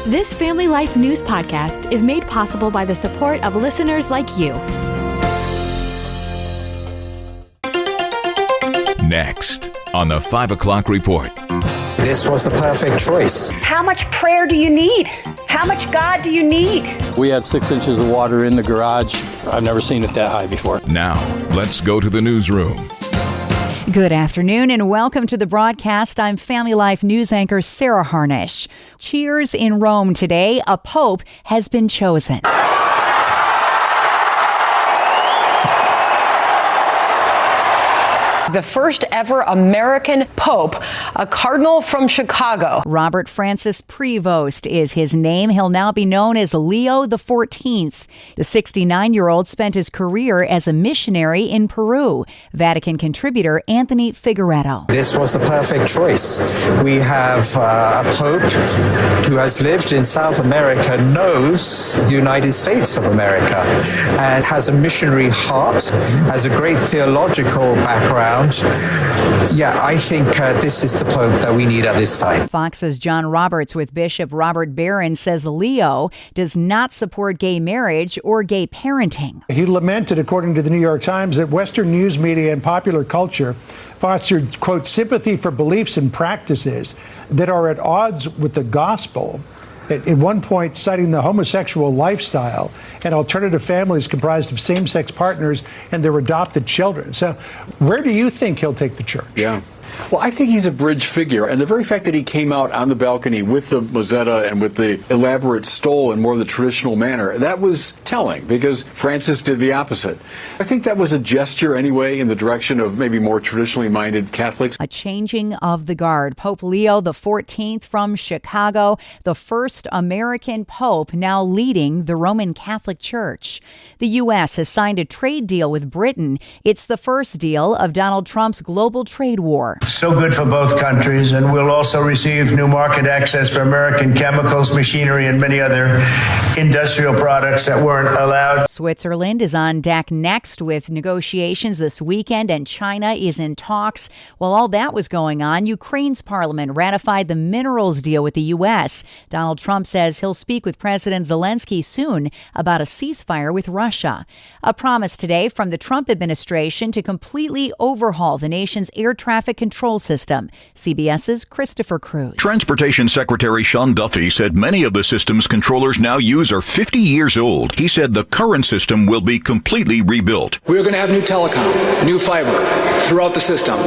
This Family Life News podcast is made possible by the support of listeners like you. Next on the 5 o'clock report. This was the perfect choice. How much prayer do you need? How much God do you need? We had 6 inches of water in the garage. I've never seen it that high before. Now, let's go to the newsroom. Good afternoon and welcome to the broadcast. I'm Family Life News anchor Sarah Harnish. Cheers in Rome today. A pope has been chosen. The first ever American pope, a cardinal from Chicago. Robert Francis Prevost is his name. He'll now be known as Leo XIV. The 69-year-old spent his career as a missionary in Peru. Vatican contributor Anthony Figueredo. This was the perfect choice. We have a pope who has lived in South America, knows the United States of America, and has a missionary heart, has a great theological background. Yeah, I think this is the Pope that we need at this time. Fox's John Roberts with Bishop Robert Barron says Leo does not support gay marriage or gay parenting. He lamented, according to the New York Times, that Western news media and popular culture fostered, quote, sympathy for beliefs and practices that are at odds with the gospel. At one point, citing the homosexual lifestyle and alternative families comprised of same-sex partners and their adopted children. So where do you think he'll take the church? Yeah. Well, I think he's a bridge figure. And the very fact that he came out on the balcony with the mozzetta and with the elaborate stole in more of the traditional manner, that was telling because Francis did the opposite. I think that was a gesture anyway in the direction of maybe more traditionally minded Catholics. A changing of the guard. Pope Leo XIV from Chicago, the first American pope now leading the Roman Catholic Church. The U.S. has signed a trade deal with Britain. It's the first deal of Donald Trump's global trade war. So good for both countries, and we'll also receive new market access for American chemicals, machinery, and many other industrial products that weren't allowed. Switzerland is on deck next with negotiations this weekend, and China is in talks. While all that was going on, Ukraine's parliament ratified the minerals deal with the U.S. Donald Trump says he'll speak with President Zelensky soon about a ceasefire with Russia. A promise today from the Trump administration to completely overhaul the nation's air traffic control system. CBS's Christopher Cruz. Transportation Secretary Sean Duffy said many of the systems controllers now use are 50 years old. He said the current system will be completely rebuilt. We're going to have new telecom, new fiber throughout the system.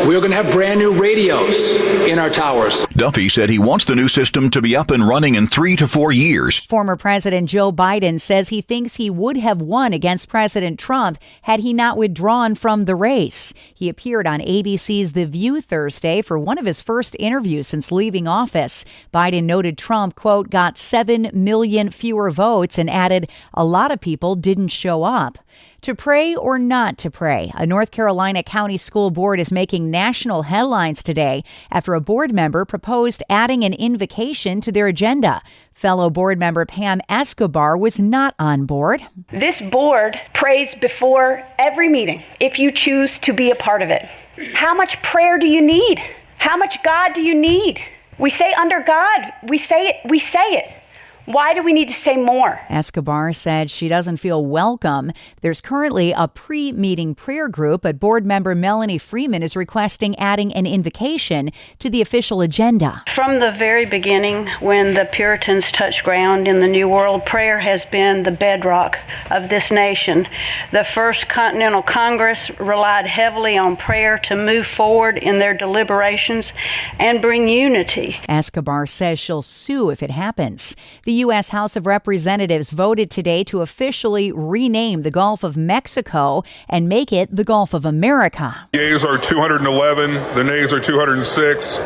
We're going to have brand new radios in our towers. Duffy said he wants the new system to be up and running in 3 to 4 years. Former President Joe Biden says he thinks he would have won against President Trump had he not withdrawn from the race. He appeared on ABC's The View Thursday for one of his first interviews since leaving office. Biden noted Trump, quote, got 7 million fewer votes and added a lot of people didn't show up. To pray or not to pray, a North Carolina county school board is making national headlines today after a board member proposed adding an invocation to their agenda. Fellow board member Pam Escobar was not on board. This board prays before every meeting if you choose to be a part of it. How much prayer do you need? How much God do you need? We say under God, we say it. Why do we need to say more? Escobar said she doesn't feel welcome. There's currently a pre-meeting prayer group, but board member Melanie Freeman is requesting adding an invocation to the official agenda. From the very beginning, when the Puritans touched ground in the New World, prayer has been the bedrock of this nation. The First Continental Congress relied heavily on prayer to move forward in their deliberations and bring unity. Escobar says she'll sue if it happens. The U.S. House of Representatives voted today to officially rename the Gulf of Mexico and make it the Gulf of America. The yeas are 211, the nays are 206.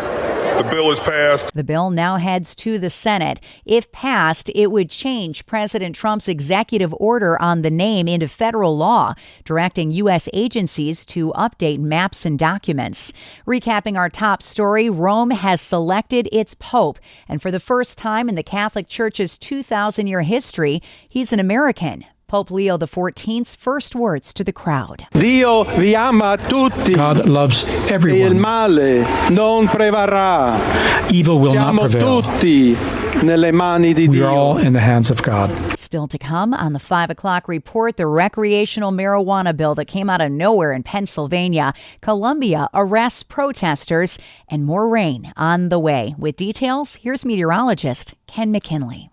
The bill is passed. The bill now heads to the Senate. If passed, it would change President Trump's executive order on the name into federal law, directing U.S. agencies to update maps and documents. Recapping our top story, Rome has selected its pope. And for the first time in the Catholic Church's 2,000-year history, he's an American. Pope Leo XIV's first words to the crowd. Dio vi ama tutti. God loves everyone. Il male non prevarrà. Evil will not prevail. Tutti nelle mani di We are Dio. all in the hands of God. Still to come on the 5 o'clock report, the recreational marijuana bill that came out of nowhere in Pennsylvania. Columbia arrests protesters, and more rain on the way. With details, here's meteorologist Ken McKinley.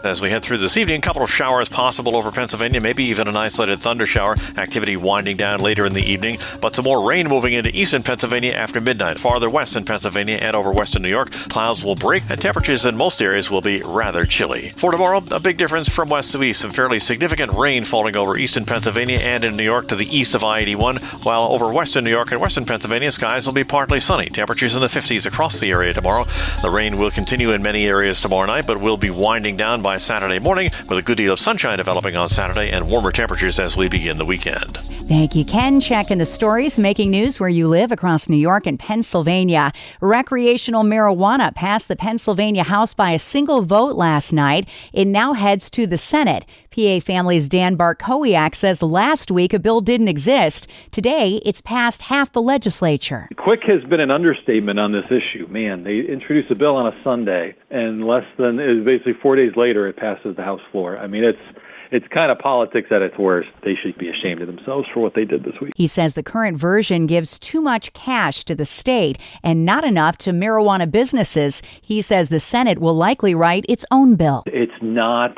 As we head through this evening, a couple of showers possible over Pennsylvania, maybe even an isolated thunder shower. Activity winding down later in the evening, but some more rain moving into eastern Pennsylvania after midnight. Farther west in Pennsylvania and over western New York, clouds will break and temperatures in most areas will be rather chilly. For tomorrow, a big difference from west to east. Some fairly significant rain falling over eastern Pennsylvania and in New York to the east of I-81, while over western New York and western Pennsylvania, skies will be partly sunny. Temperatures in the 50s across the area tomorrow. The rain will continue in many areas tomorrow night, but will be winding down by Saturday morning, with a good deal of sunshine developing on Saturday and warmer temperatures as we begin the weekend. Thank you, Ken. Checking the stories making news where you live across New York and Pennsylvania. Recreational marijuana passed the Pennsylvania House by a single vote last night. It now heads to the Senate. PA Family's Dan Bartkowiak says last week a bill didn't exist. Today, it's passed half the legislature. Quick has been an understatement on this issue. Man, they introduced a bill on a Sunday, and basically 4 days later, it passes the House floor. I mean, it's kind of politics at its worst. They should be ashamed of themselves for what they did this week. He says the current version gives too much cash to the state and not enough to marijuana businesses. He says the Senate will likely write its own bill. It's not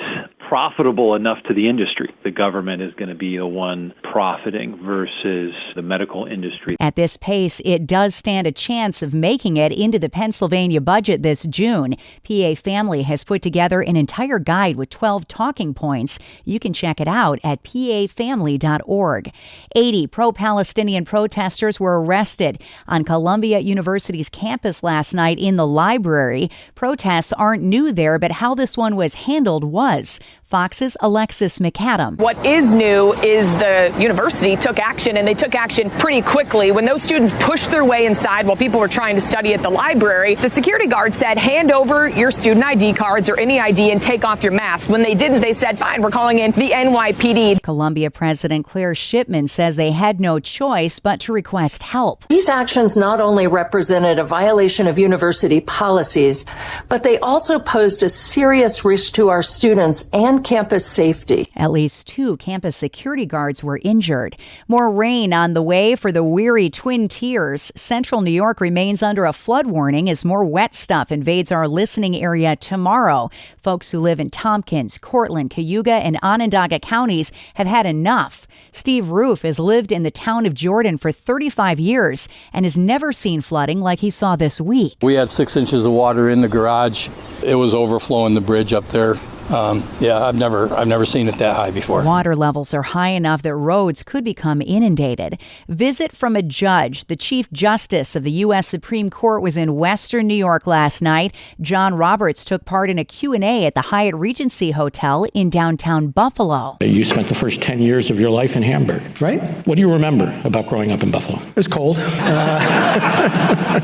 profitable enough to the industry. The government is going to be the one profiting versus the medical industry. At this pace, it does stand a chance of making it into the Pennsylvania budget this June. PA Family has put together an entire guide with 12 talking points. You can check it out at pafamily.org. 80 pro-Palestinian protesters were arrested on Columbia University's campus last night in the library. Protests aren't new there, but how this one was handled was. Fox's Alexis McAdam. What is new is the university took action, and they took action pretty quickly. When those students pushed their way inside while people were trying to study at the library, the security guard said, hand over your student ID cards or any ID and take off your mask. When they didn't, they said, fine, we're calling in the NYPD. Columbia President Claire Shipman says they had no choice but to request help. These actions not only represented a violation of university policies, but they also posed a serious risk to our students and campus safety. At least 2 campus security guards were injured. More rain on the way for the weary Twin Tiers. Central New York remains under a flood warning as more wet stuff invades our listening area tomorrow. Folks who live in Tompkins, Cortland, Cayuga, and Onondaga counties have had enough. Steve Roof has lived in the town of Jordan for 35 years and has never seen flooding like he saw this week. We had 6 inches of water in the garage. It was overflowing the bridge up there. I've never seen it that high before. Water levels are high enough that roads could become inundated. Visit from a judge. The Chief Justice of the U.S. Supreme Court was in Western New York last night. John Roberts took part in a Q&A at the Hyatt Regency Hotel in downtown Buffalo. You spent the first 10 years of your life in Hamburg, right? What do you remember about growing up in Buffalo? It was cold.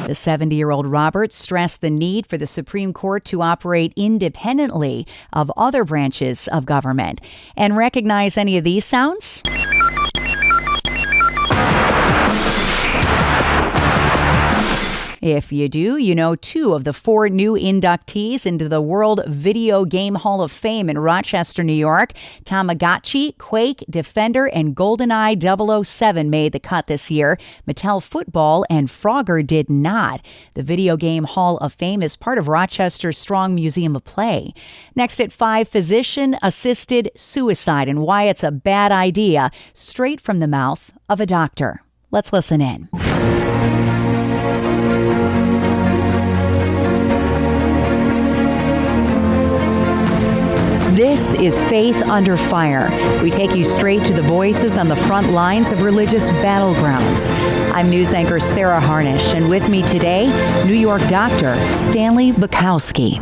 The 70-year-old Roberts stressed the need for the Supreme Court to operate independently of other branches of government. And recognize any of these sounds? If you do, you know 2 of the 4 new inductees into the World Video Game Hall of Fame in Rochester, New York. Tamagotchi, Quake, Defender, and GoldenEye 007 made the cut this year. Mattel Football and Frogger did not. The Video Game Hall of Fame is part of Rochester's Strong Museum of Play. Next at 5, physician-assisted suicide and why it's a bad idea, straight from the mouth of a doctor. Let's listen in. This is Faith Under Fire. We take you straight to the voices on the front lines of religious battlegrounds. I'm news anchor Sarah Harnish, and with me today, New York doctor Stanley Bukowski.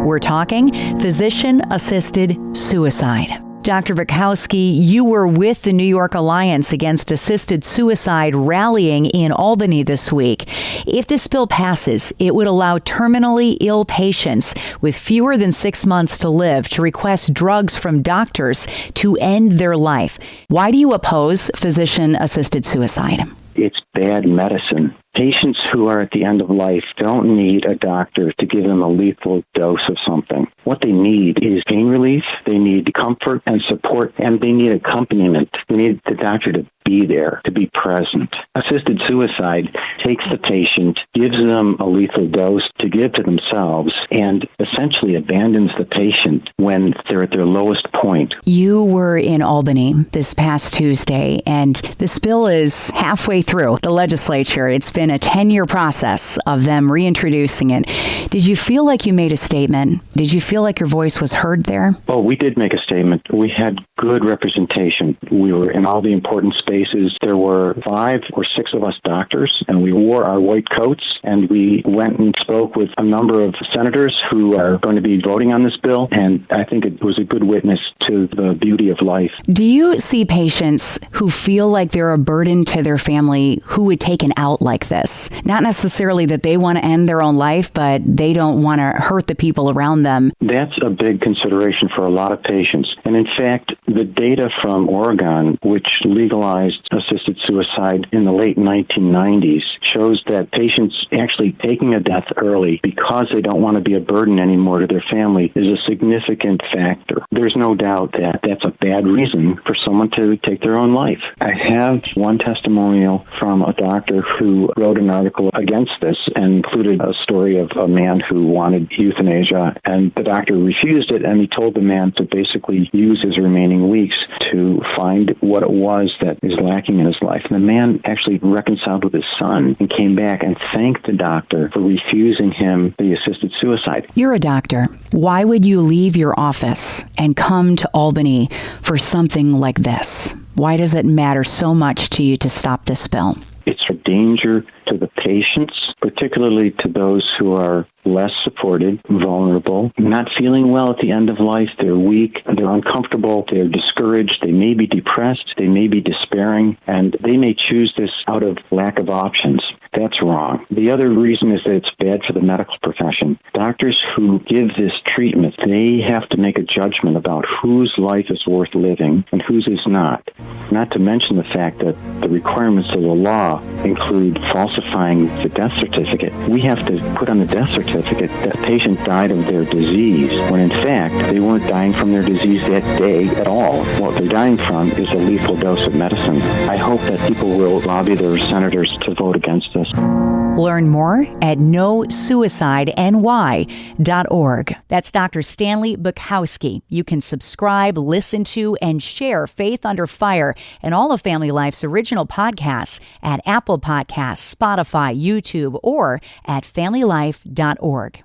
We're talking physician-assisted suicide. Dr. Bukowski, you were with the New York Alliance Against Assisted Suicide rallying in Albany this week. If this bill passes, it would allow terminally ill patients with fewer than 6 months to live to request drugs from doctors to end their life. Why do you oppose physician-assisted suicide? It's bad medicine. Patients who are at the end of life don't need a doctor to give them a lethal dose of something. What they need is pain relief, they need comfort and support, and they need accompaniment. They need the doctor to be there, to be present. Assisted suicide takes the patient, gives them a lethal dose to give to themselves, and essentially abandons the patient when they're at their lowest point. You were in Albany this past Tuesday, and this bill is halfway through the legislature. It's been a 10-year process of them reintroducing it. Did you feel like you made a statement? Did you feel like your voice was heard there? Oh, we did make a statement. We had good representation. We were in all the important spaces. There were 5 or 6 of us doctors, and we wore our white coats, and we went and spoke with a number of senators who are going to be voting on this bill, and I think it was a good witness to the beauty of life. Do you see patients who feel like they're a burden to their family who would take an out like this? Not necessarily that they want to end their own life, but they don't want to hurt the people around them. That's a big consideration for a lot of patients. And in fact, the data from Oregon, which legalized assisted suicide in the late 1990s, shows that patients actually taking a death early because they don't want to be a burden anymore to their family is a significant factor. There's no doubt that that's a bad reason for someone to take their own life. I have one testimonial from a doctor who wrote an article against this and included a story of a man who wanted euthanasia, and the doctor refused it, and he told the man to basically use his remaining weeks to find what it was that is lacking in his life. And the man actually reconciled with his son and came back and thanked the doctor for refusing him the assisted suicide. You're a doctor. Why would you leave your office and come to Albany for something like this? Why does it matter so much to you to stop this bill? It's a danger to the patients, particularly to those who are less supported, vulnerable, not feeling well at the end of life. They're weak, they're uncomfortable, they're discouraged, they may be depressed, they may be despairing, and they may choose this out of lack of options. That's wrong. The other reason is that it's bad for the medical profession. Doctors who give this treatment, they have to make a judgment about whose life is worth living and whose is not. Not to mention the fact that the requirements of the law include falsifying the death certificate. We have to put on the death certificate that the patient died of their disease, when in fact they weren't dying from their disease that day at all. What they're dying from is a lethal dose of medicine. I hope that people will lobby their senators to vote against this. Learn more at nosuicideny.org. That's Dr. Stanley Bukowski. You can subscribe, listen to, and share Faith Under Fire and all of Family Life's original podcasts at Apple Podcasts, Spotify, YouTube, or at familylife.org.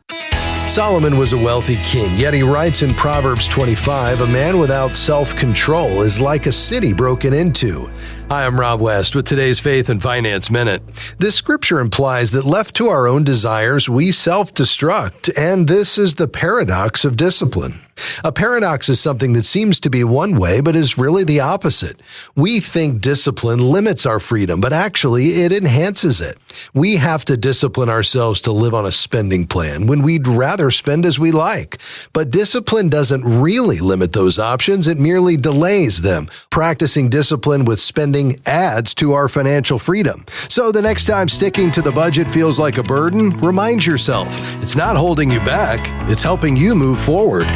Solomon was a wealthy king, yet he writes in Proverbs 25, a man without self-control is like a city broken into. Hi, I'm Rob West with today's Faith and Finance Minute. This scripture implies that left to our own desires, we self-destruct, and this is the paradox of discipline. A paradox is something that seems to be one way, but is really the opposite. We think discipline limits our freedom, but actually it enhances it. We have to discipline ourselves to live on a spending plan when we'd rather spend as we like. But discipline doesn't really limit those options, it merely delays them. Practicing discipline with spending adds to our financial freedom. So the next time sticking to the budget feels like a burden, remind yourself, it's not holding you back, it's helping you move forward.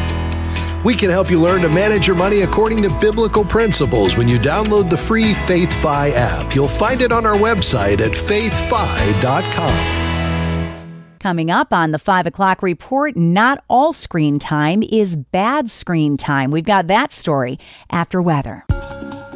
We can help you learn to manage your money according to biblical principles when you download the free FaithFi app. You'll find it on our website at faithfi.com. Coming up on the 5 o'clock report, not all screen time is bad screen time. We've got that story after weather.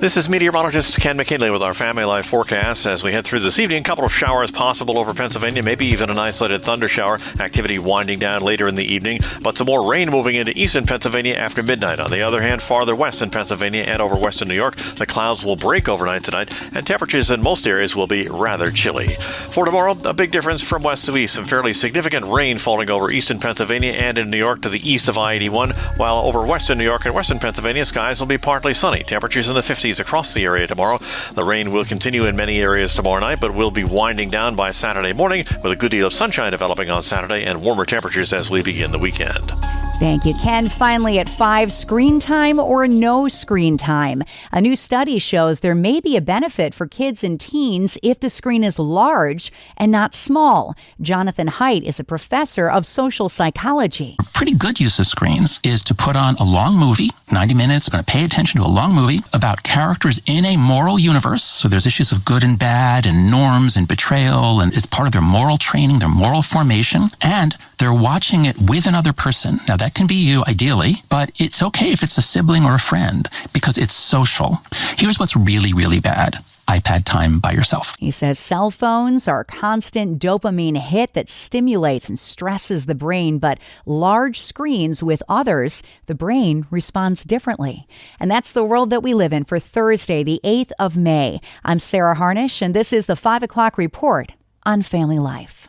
This is meteorologist Ken McKinley with our Family Life forecast. As we head through this evening, a couple of showers possible over Pennsylvania, maybe even an isolated thunder shower. Activity winding down later in the evening, but some more rain moving into eastern Pennsylvania after midnight. On the other hand, farther west in Pennsylvania and over western New York, the clouds will break overnight tonight, and temperatures in most areas will be rather chilly. For tomorrow, a big difference from west to east. Some fairly significant rain falling over eastern Pennsylvania and in New York to the east of I-81, while over western New York and western Pennsylvania, skies will be partly sunny. Temperatures in the 50s across the area tomorrow. The rain will continue in many areas tomorrow night, but will be winding down by Saturday morning, with a good deal of sunshine developing on Saturday and warmer temperatures as we begin the weekend. Thank you, Ken. Finally, at 5, screen time or no screen time. A new study shows there may be a benefit for kids and teens if the screen is large and not small. Jonathan Haidt is a professor of social psychology. A pretty good use of screens is to put on a long movie, 90 minutes, going to pay attention to a long movie about characters in a moral universe. So there's issues of good and bad and norms and betrayal, and it's part of their moral training, their moral formation, and they're watching it with another person. Now, that can be you, ideally, but it's okay if it's a sibling or a friend because it's social. Here's what's really, really bad. iPad time by yourself. He says cell phones are a constant dopamine hit that stimulates and stresses the brain, but large screens with others, the brain responds differently. And that's the world that we live in for Thursday, the 8th of May. I'm Sarah Harnish, and this is the 5 o'clock report on Family Life.